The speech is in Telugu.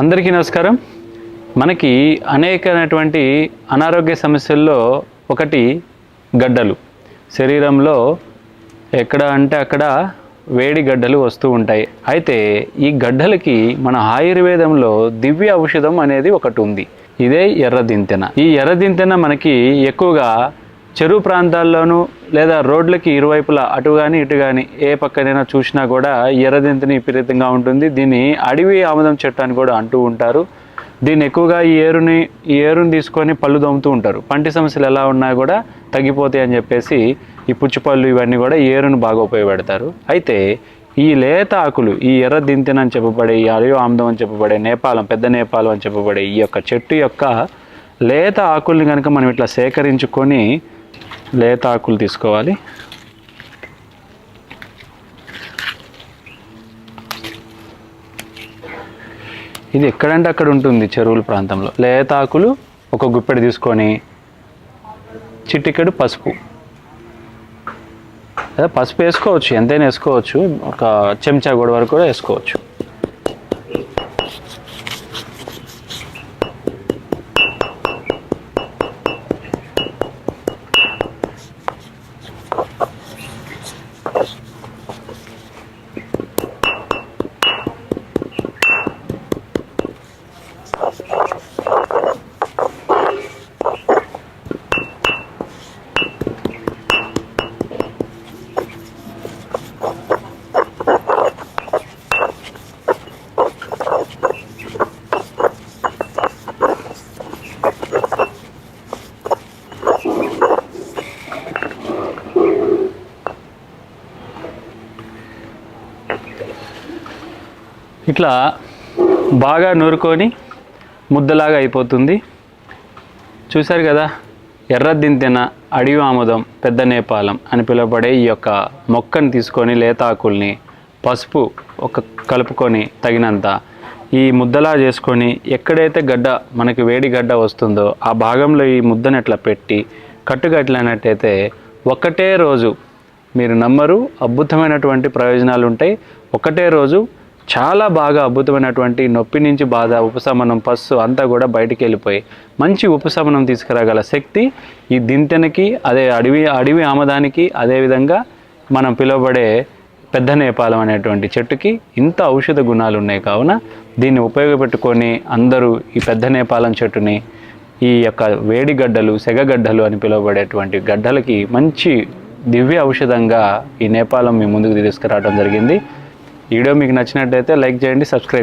అందరికీ నమస్కారం. మనకి అనేకమైనటువంటి అనారోగ్య సమస్యల్లో ఒకటి గడ్డలు. శరీరంలో ఎక్కడ అంటే అక్కడ వేడి గడ్డలు వస్తూ ఉంటాయి. అయితే ఈ గడ్డలకి మన ఆయుర్వేదంలో దివ్య ఔషధం అనేది ఒకటి ఉంది. ఇదే ఎర్రదింతెన. ఈ ఎర్రదింతెన మనకి ఎక్కువగా చెరువు ప్రాంతాల్లోనూ లేదా రోడ్లకి ఇరువైపులా అటు కానీ ఇటు కానీ ఏ పక్కనైనా చూసినా కూడా ఎర్రదింతెన విపరీతంగా ఉంటుంది. దీన్ని అడవి ఆముదం చెట్టు అని కూడా అంటూ ఉంటారు. దీన్ని ఎక్కువగా ఈ ఏరుని తీసుకొని పళ్ళు దొమ్ముతూ ఉంటారు. పంటి సమస్యలు ఎలా ఉన్నా కూడా తగ్గిపోతాయి అని చెప్పేసి ఈ పుచ్చిపళ్ళు ఇవన్నీ కూడా ఏరును బాగా ఉపయోగపెడతారు. అయితే ఈ లేత ఆకులు, ఈ ఎర్రదింతెన అని చెప్పబడే, ఈ అడవి ఆముదం అని చెప్పబడే, నేపాలం, పెద్ద నేపాలం అని చెప్పబడే ఈ యొక్క చెట్టు యొక్క లేత ఆకుల్ని కనుక మనం ఇట్లా సేకరించుకొని లేత ఆకులు తీసుకోవాలి. ఇది ఎక్కడంటే అక్కడ ఉంటుంది చెరువుల ప్రాంతంలో. లేత ఆకులు ఒక గుప్పెడు తీసుకొని చిటికెడు పసుపు, లేదా పసుపు వేసుకోవచ్చు, ఎంతైనా వేసుకోవచ్చు, ఒక చెంచా కూడా వరకు కూడా వేసుకోవచ్చు. ఇట్లా బాగా నూరుకొని ముద్దలాగా అయిపోతుంది. చూశారు కదా, ఎర్రదింతెన, అడవి ఆముదం, పెద్ద నేపాలం అని పిలువబడే ఈ యొక్క మొక్కను తీసుకొని లేత ఆకుల్ని పసుపు కలుపుకొని తగినంత ఈ ముద్దలా చేసుకొని ఎక్కడైతే గడ్డ మనకి వేడి గడ్డ వస్తుందో ఆ భాగంలో ఈ ముద్దను ఎట్లా పెట్టి కట్టుకట్టినట్టయితే ఒకటే రోజు, మీరు నమ్మరు, అద్భుతమైనటువంటి ప్రయోజనాలు ఉంటాయి. ఒకటే రోజు చాలా బాగా అద్భుతమైనటువంటి నొప్పి నుంచి బాధ, ఉపశమనం, పస్సు అంతా కూడా బయటికి వెళ్ళిపోయి మంచి ఉపశమనం తీసుకురాగల శక్తి ఈ దింతెనకి, అదే అడవి ఆమదానికి, అదేవిధంగా మనం పిలువబడే పెద్ద నేపాలం అనేటువంటి చెట్టుకి ఇంత ఔషధ గుణాలు ఉన్నాయి. కావున దీన్ని ఉపయోగపెట్టుకొని అందరూ ఈ పెద్ద నేపాలం చెట్టుని, ఈ యొక్క వేడి గడ్డలు, సెగగడ్డలు అని పిలువబడేటువంటి గడ్డలకి మంచి దివ్య ఔషధంగా ఈ నేపాలం మీ ముందుకు తీసుకురావడం జరిగింది. ఈ వీడియో మీకు నచ్చినట్టయితే లైక్ చేయండి, సబ్స్క్రైబ్